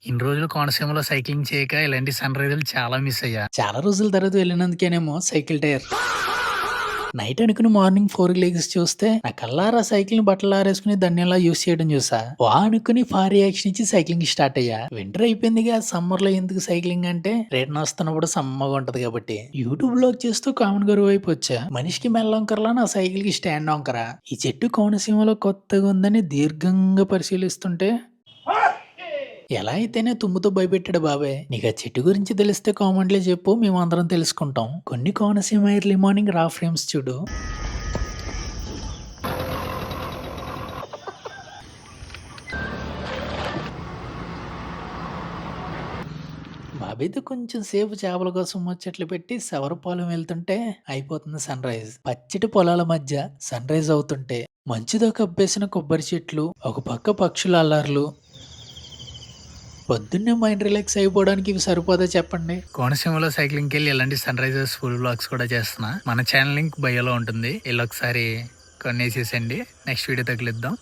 ఇన్ని రోజులు కోనసీమలో సైక్లింగ్ చేయక ఇలాంటి సన్ రైజులు చాలా మిస్ అయ్యా. చాలా రోజుల తర్వాత వెళ్ళినందుకేనేమో సైకిల్ టైర్. నైట్ అనుకుని మార్నింగ్ 4కి లెగిసి చూస్తే నా కల్లారా సైకిల్ ని బట్టలు ఆరేసుకుని ధన్యంలా యూస్ చేయడం చూసా. వా అనుకుని ఫార్ రియాక్షన్ ఇచ్చి సైక్లింగ్ స్టార్ట్ అయ్యా. వింటర్ అయిపోయిందిగా, సమ్మర్ లో ఎందుకు సైక్లింగ్ అంటే రిటర్న్ వస్తున్నప్పుడు సమ్మగా ఉంటది కాబట్టి యూట్యూబ్ లో చేస్తూ కామన్ గారు వైపు వచ్చా. మనిషికి మెల్లొంకరలా నా సైకిల్ కి స్టాండ్ వంకర. ఈ చెట్టు కోనసీమలో కొత్తగా ఉందని దీర్ఘంగా పరిశీలిస్తుంటే ఎలా అయితేనే తుమ్ముతో భయపెట్టాడు బాబాయ్. నీకు ఆ చెట్టు గురించి తెలిస్తే కామెంట్లే చెప్పు, మేము అందరం తెలుసుకుంటాం. కొన్ని కోనసీమ ఎర్లీ మార్నింగ్ రా ఫ్రేమ్స్ చూడు. బాబాయ్తో కొంచెం సేపు చేపల కోసం ముచ్చట్లు పెట్టి శవరపాలెం వెళ్తుంటే అయిపోతుంది సన్ రైజ్. పచ్చటి పొలాల మధ్య సన్ రైజ్ అవుతుంటే మంచుతో కప్పేసిన కొబ్బరి చెట్లు, ఒక పక్క పక్షుల అల్లర్లు. పొద్దున్నే మైండ్ రిలాక్స్ అయిపోవడానికి ఇవి సరిపోదా చెప్పండి. కోనసీమలో సైక్లింగ్కి వెళ్ళి ఇలాంటి సన్ రైజర్స్ ఫుల్ బ్లాగ్స్ కూడా చేస్తున్నా. మన ఛానల్ లింక్ బయోలో ఉంటుంది. వెళ్ళి ఒకసారి కొనేసేసండి. Next video తగిలిద్దాం.